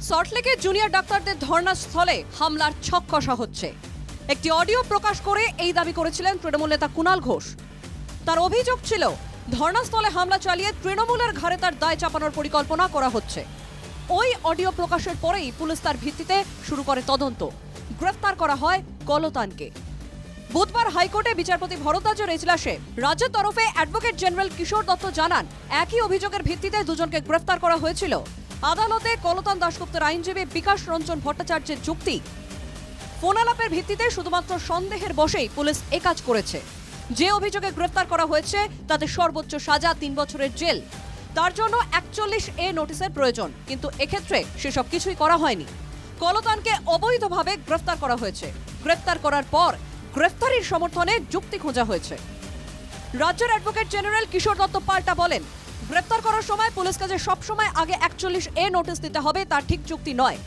সল্টলেকে junior ডাক্তারদের ধর্নাস্থলে হামলার ছক কষা হচ্ছে। একটি অডিও প্রকাশ করে এই দাবি করেছিলেন তৃণমূল নেতা কুণাল ঘোষ। তার অভিযোগ ছিল ধর্নাস্থলে হামলা চালিয়ে তৃণমূলের ঘাড়ে তার দায় চাপানোর পরিকল্পনা করা হচ্ছে। ওই অডিও প্রকাশের পরেই পুলিশ তার ভিত্তিতে শুরু করে তদন্ত। গ্রেফতার করা হয় কলতানকে। বুধবার হাইকোর্টে বিচারপতি ভরদ্বাজের এজলাসে রাজ্যের তরফে অ্যাডভোকেট জেনারেল কিশোর দত্ত জানান, একই অভিযোগের ভিত্তিতে দুজনকে গ্রেফতার করা হয়েছিল। আদালতে কলতান দাশগুপ্তের আইনজীবী বিকাশ রঞ্জন ভট্টাচার্যের যুক্তি, ফোন আলাপের ভিত্তিতে শুধুমাত্র সন্দেহের বশেই পুলিশ একাজ করেছে। যে অভিযোগে গ্রেফতার করা হয়েছে তাতে সর্বোচ্চ সাজা 3 বছরের জেল। তার জন্য 41A নোটিশের প্রয়োজন, কিন্তু এক্ষেত্রে সেসব কিছুই করা হয়নি। কলতানকে অবৈধভাবে গ্রেফতার করা হয়েছে। গ্রেফতার করার পর গ্রেফতারির সমর্থনে যুক্তি খোঁজা হয়েছে। রাজ্যের অ্যাডভোকেট জেনারেল কিশোর দত্ত পাল্টা বলেন, গ্রেফতার করার সময় পুলিশকে যে সবসময় আগে 41A নোটিশ দিতে হবে তা ঠিক যুক্তি নয়।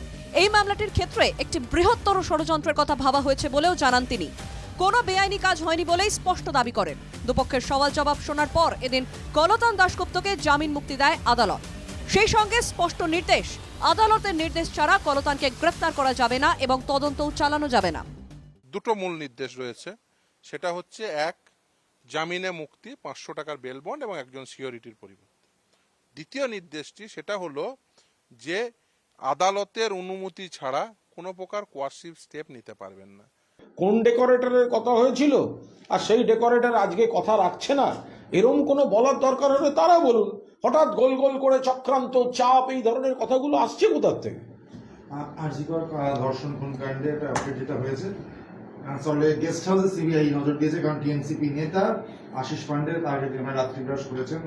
এই মামলাটির ক্ষেত্রে একটি বৃহত্তর ষড়যন্ত্রের কথা ভাবা হয়েছে বলেও জানান তিনি। কোনো বেআইনি কাজ হয়নি বলেই স্পষ্ট দাবি করেন। দুপক্ষের সওয়াল জবাব শোনার পর এদিন কলতান দাশগুপ্তকে জামিন মুক্তি দেয় আদালত। সেই সঙ্গে স্পষ্ট নির্দেশ, আদালতের নির্দেশ ছাড়া কলতানকে গ্রেফতার করা যাবে না এবং তদন্তও চালানো যাবে না। দুটো মূল নির্দেশ রয়েছে। সেটা হচ্ছে, এক, জামিনে মুক্তি, 500 টাকার বেল বন্ড এবং একজন সিকিউরিটির পরিবর্তে। দ্বিতীয় নির্দেশটি সেটা হলো যে আদালতের অনুমতি ছাড়া কোনো প্রকার কোয়ার্সিভ স্টেপ নিতে পারবেন না। কোন ডেকোরেটরের কথা হয়েছিল আর সেই ডেকোরেটর আজকে কথা রাখছে না, এরকম কোনো বলার দরকার হলে তারা বলুন। হঠাৎ গোল গোল করে চক্রান্ত, চাপ, এই ধরনের কথাগুলো আসছে কোথার থেকে? আরজিকর ধর্ষণ খুন কাণ্ডে একটা আপডেট যেটা হয়েছে, আসলে গেস্ট হাউসে সিবিআই নজর দিয়েছে, কারণ টিএমসিপি নেতা আশিস পান্ডে তাকে রাত্রিবাস করেছেন।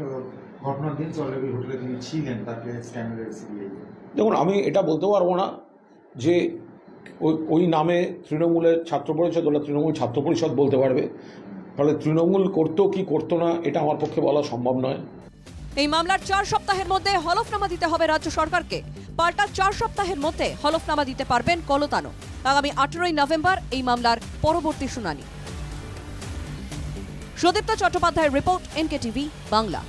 ঘটনার দিন সল্টলেকের হোটেলে তিনি ছিলেন, তাকে স্ক্যানারের সিবিআই। দেখুন, আমি এটা বলতে পারবো না যে ওই নামে তৃণমূলের ছাত্র পরিষদ ওরা তৃণমূল ছাত্র পরিষদ বলতে পারবে। ফলে তৃণমূল করতো কি করতো না এটা আমার পক্ষে বলা সম্ভব নয়। এই মামলার 4 সপ্তাহের মধ্যে হলফনামা দিতে হবে রাজ্য সরকারকে। পাল্টা 4 সপ্তাহের মধ্যে হলফনামা দিতে পারবেন কলতানও। আগামী 18ই নভেম্বর এই মামলার পরবর্তী শুনানি। সুদীপ্ত চট্টোপাধ্যায়ের রিপোর্ট, NKTV বাংলা।